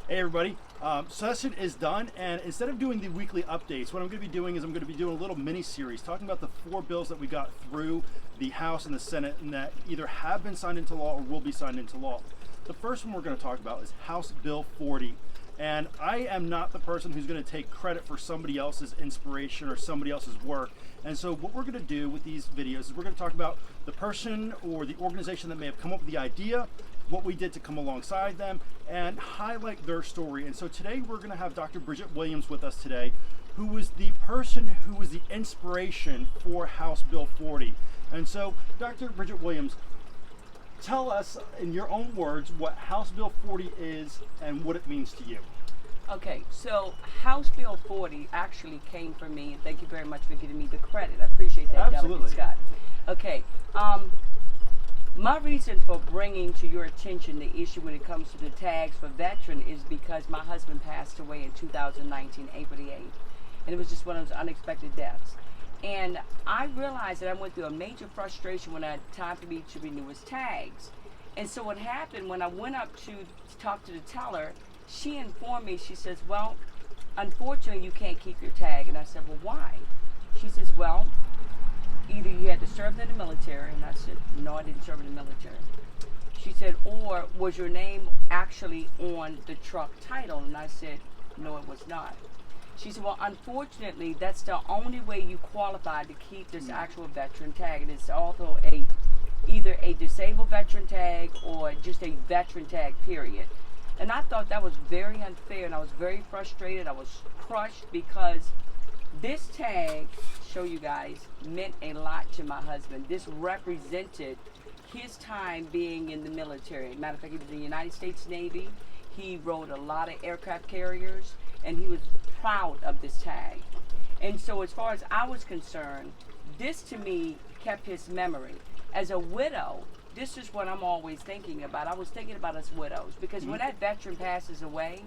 Hey everybody, session is done, and instead of doing the weekly updates, what I'm going to be doing is I'm going to be doing a little mini series talking about the 4 bills that we got through the House and the Senate and that either have been signed into law or will be signed into law. The first one we're going to talk about is House Bill 40. And I am not the person who's going to take credit for somebody else's inspiration or somebody else's work. And so what we're going to do with these videos is we're going to talk about the person or the organization that may have come up with the idea, what we did to come alongside them, and highlight their story. And so today we're going to have Dr. Bridgette Williams with us today, who was the person who was the inspiration for House Bill 40. And so, Dr. Bridgette Williams, tell us in your own words what House Bill 40 is and what it means to you. Okay, so House Bill 40 actually came from me, and thank you very much for giving me the credit. I appreciate that, Absolutely. Delegate Scott. Okay, my reason for bringing to your attention the issue when it comes to the tags for veteran is because my husband passed away in 2019, April the 8th, and it was just one of those unexpected deaths. And I realized that I went through a major frustration when I had time for me to renew his tags. And so what happened when I went up to talk to the teller, she informed me, she says, well, unfortunately you can't keep your tag. And I said, well, why? She says, well, either you had to serve in the military, and I said, no, I didn't serve in the military. She said, or was your name actually on the truck title? And I said, no, it was not. She said, well, unfortunately, that's the only way you qualify to keep this actual veteran tag. And it's also either a disabled veteran tag or just a veteran tag, period. And I thought that was very unfair, and I was very frustrated. I was crushed because this tag, show you guys, meant a lot to my husband. This represented his time being in the military. Matter of fact, he was in the United States Navy. He rode a lot of aircraft carriers, and he was proud of this tag. And so as far as I was concerned, this to me kept his memory. As a widow, this is what I'm always thinking about. I was thinking about us widows, because when that veteran passes away,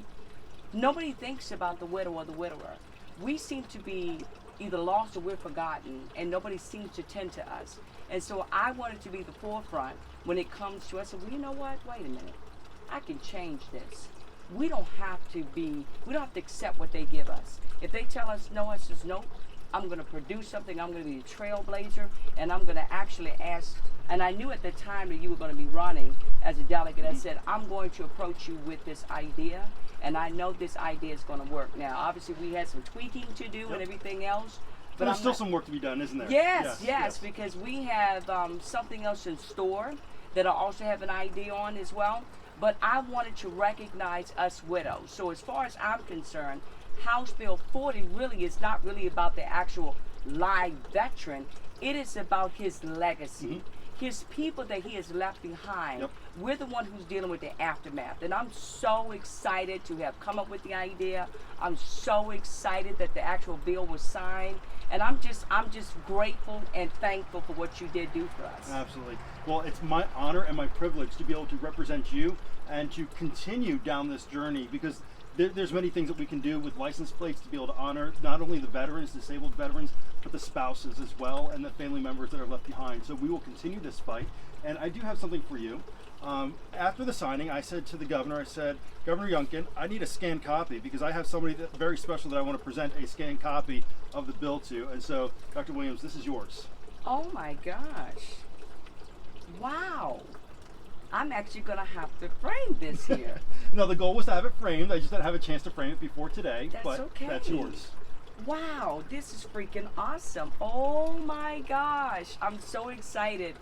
nobody thinks about the widow or the widower. We seem to be either lost or we're forgotten, and nobody seems to tend to us. And so I wanted to be the forefront when it comes to us. So, well, you know what? Wait a minute. I can change this. We don't have to accept what they give us. If they tell us no, I says no, I'm going to produce something. I'm going to be a trailblazer, and I'm going to actually ask. And I knew at the time that you were going to be running as a delegate. I said, I'm going to approach you with this idea, and I know this idea is going to work. Now, obviously, we had some tweaking to do and everything else. But there's still some work to be done, isn't there? Yes, because we have something else in store that I also have an idea on as well. But I wanted to recognize us widows. So as far as I'm concerned, House Bill 40 really is not really about the actual live veteran. It is about his legacy, his people that he has left behind. We're the one who's dealing with the aftermath. And I'm so excited to have come up with the idea. I'm so excited that the actual bill was signed. And I'm just grateful and thankful for what you did do for us. Absolutely. Well, it's my honor and my privilege to be able to represent you and to continue down this journey, because there's many things that we can do with license plates to be able to honor not only the veterans, disabled veterans, but the spouses as well, and the family members that are left behind. So we will continue this fight. And I do have something for you. After the signing, I said to the governor, I said, Governor Youngkin, I need a scanned copy, because I have somebody very special that I want to present a scanned copy of the bill to. And so, Dr. Williams, this is yours. Oh my gosh. Wow. I'm actually going to have to frame this here. No, the goal was to have it framed. I just didn't have a chance to frame it before today. That's okay. That's yours. Wow, this is freaking awesome. Oh my gosh. I'm so excited.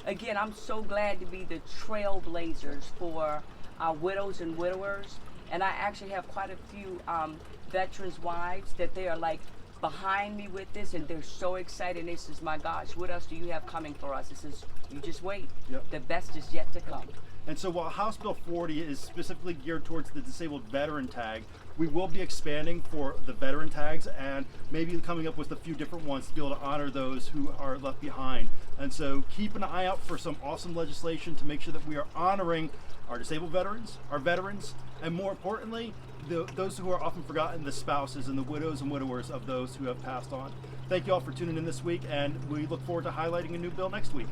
Again, I'm so glad to be the trailblazers for our widows and widowers. And I actually have quite a few veterans' wives that they are like behind me with this, and they're so excited. And they says, my gosh, what else do you have coming for us? It says, you just wait. The best is yet to come. And so while House Bill 40 is specifically geared towards the disabled veteran tag, we will be expanding for the veteran tags and maybe coming up with a few different ones to be able to honor those who are left behind. And so keep an eye out for some awesome legislation to make sure that we are honoring our disabled veterans, our veterans, and more importantly, those who are often forgotten, the spouses and the widows and widowers of those who have passed on. Thank you all for tuning in this week, and we look forward to highlighting a new bill next week.